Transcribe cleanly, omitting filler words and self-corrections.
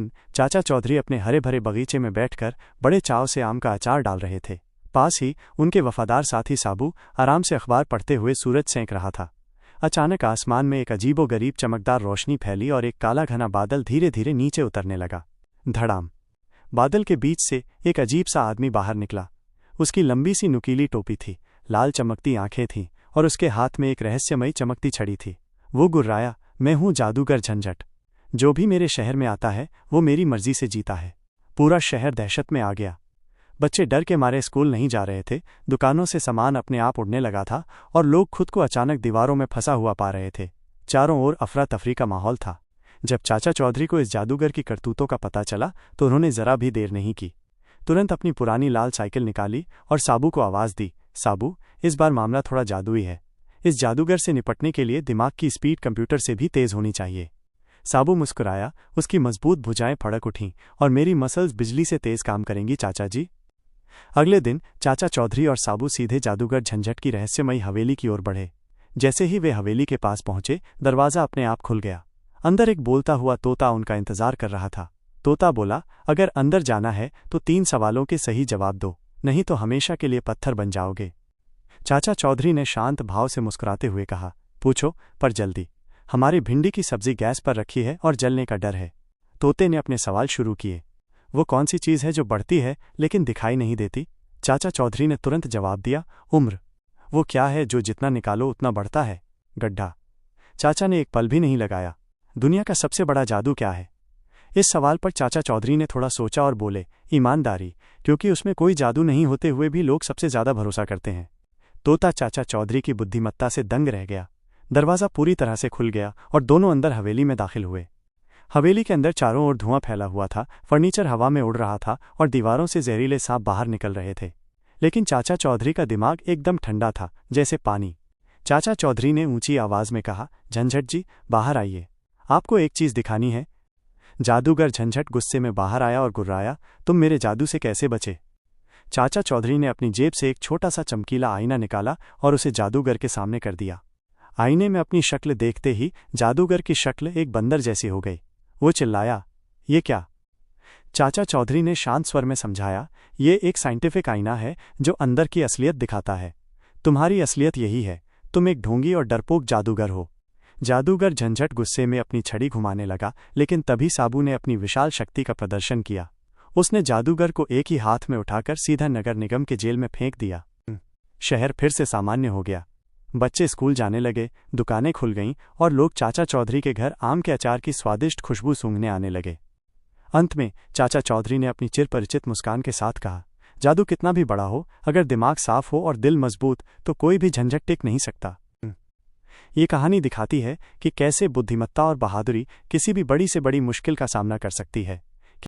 दिन चाचा चौधरी अपने हरे भरे बगीचे में बैठकर बड़े चाव से आम का अचार डाल रहे थे। पास ही उनके वफादार साथी साबू आराम से अखबार पढ़ते हुए सूरज सेंक रहा था। अचानक आसमान में एक अजीबोगरीब चमकदार रोशनी फैली और एक काला घना बादल धीरे धीरे नीचे उतरने लगा। धड़ाम! बादल के बीच से एक अजीब सा आदमी बाहर निकला। उसकी लंबी सी नुकीली टोपी थी, लाल चमकती आंखें थीं और उसके हाथ में एक रहस्यमयी चमकती छड़ी थी। वो गुर्राया, मैं हूँ जादूगर झंझट। जो भी मेरे शहर में आता है वो मेरी मर्जी से जीता है। पूरा शहर दहशत में आ गया। बच्चे डर के मारे स्कूल नहीं जा रहे थे, दुकानों से सामान अपने आप उड़ने लगा था और लोग खुद को अचानक दीवारों में फंसा हुआ पा रहे थे। चारों ओर अफरा तफरी का माहौल था। जब चाचा चौधरी को इस जादूगर की करतूतों का पता चला तो उन्होंने जरा भी देर नहीं की। तुरंत अपनी पुरानी लाल साइकिल निकाली और साबू को आवाज़ दी, साबू, इस बार मामला थोड़ा जादुई है। इस जादूगर से निपटने के लिए दिमाग की स्पीड कंप्यूटर से भी तेज होनी चाहिए। साबू मुस्कुराया, उसकी मजबूत भुजाएं फड़क उठीं और मेरी मसल्स बिजली से तेज काम करेंगी चाचा जी। अगले दिन चाचा चौधरी और साबू सीधे जादूगर झंझट की रहस्यमयी हवेली की ओर बढ़े। जैसे ही वे हवेली के पास पहुंचे, दरवाज़ा अपने आप खुल गया। अंदर एक बोलता हुआ तोता उनका इंतजार कर रहा था। तोता बोला, अगर अंदर जाना है तो 3 सवालों के सही जवाब दो, नहीं तो हमेशा के लिए पत्थर बन जाओगे। चाचा चौधरी ने शांत भाव से मुस्कुराते हुए कहा, पूछो, पर जल्दी। हमारी भिंडी की सब्जी गैस पर रखी है और जलने का डर है। तोते ने अपने सवाल शुरू किए। वो कौन सी चीज़ है जो बढ़ती है लेकिन दिखाई नहीं देती? चाचा चौधरी ने तुरंत जवाब दिया, उम्र। वो क्या है जो जितना निकालो उतना बढ़ता है? गड्ढा। चाचा ने एक पल भी नहीं लगाया। दुनिया का सबसे बड़ा जादू क्या है? इस सवाल पर चाचा चौधरी ने थोड़ा सोचा और बोले, ईमानदारी, क्योंकि उसमें कोई जादू नहीं होते हुए भी लोग सबसे ज़्यादा भरोसा करते हैं। तोता चाचा चौधरी की बुद्धिमत्ता से दंग रह गया। दरवाज़ा पूरी तरह से खुल गया और दोनों अंदर हवेली में दाखिल हुए। हवेली के अंदर चारों ओर धुआं फैला हुआ था, फर्नीचर हवा में उड़ रहा था और दीवारों से जहरीले सांप बाहर निकल रहे थे। लेकिन चाचा चौधरी का दिमाग एकदम ठंडा था, जैसे पानी। चाचा चौधरी ने ऊंची आवाज़ में कहा, झंझट जी, बाहर आइए, आपको एक चीज़ दिखानी है। जादूगर झंझट गुस्से में बाहर आया और गुर्राया, तुम मेरे जादू से कैसे बचे? चाचा चौधरी ने अपनी जेब से एक छोटा सा चमकीला आईना निकाला और उसे जादूगर के सामने कर दिया। आईने में अपनी शक्ल देखते ही जादूगर की शक्ल एक बंदर जैसी हो गई। वो चिल्लाया, ये क्या? चाचा चौधरी ने शांत स्वर में समझाया, ये एक साइंटिफिक आईना है जो अंदर की असलियत दिखाता है। तुम्हारी असलियत यही है, तुम एक ढोंगी और डरपोक जादूगर हो। जादूगर झंझट गुस्से में अपनी छड़ी घुमाने लगा, लेकिन तभी साबू ने अपनी विशाल शक्ति का प्रदर्शन किया। उसने जादूगर को एक ही हाथ में उठाकर सीधा नगर निगम के जेल में फेंक दिया। शहर फिर से सामान्य हो गया। बच्चे स्कूल जाने लगे, दुकानें खुल गईं और लोग चाचा चौधरी के घर आम के अचार की स्वादिष्ट खुशबू सूंघने आने लगे। अंत में चाचा चौधरी ने अपनी चिरपरिचित मुस्कान के साथ कहा, जादू कितना भी बड़ा हो, अगर दिमाग साफ हो और दिल मजबूत तो कोई भी झंझट टिक नहीं सकता। ये कहानी दिखाती है कि कैसे बुद्धिमत्ता और बहादुरी किसी भी बड़ी से बड़ी मुश्किल का सामना कर सकती है।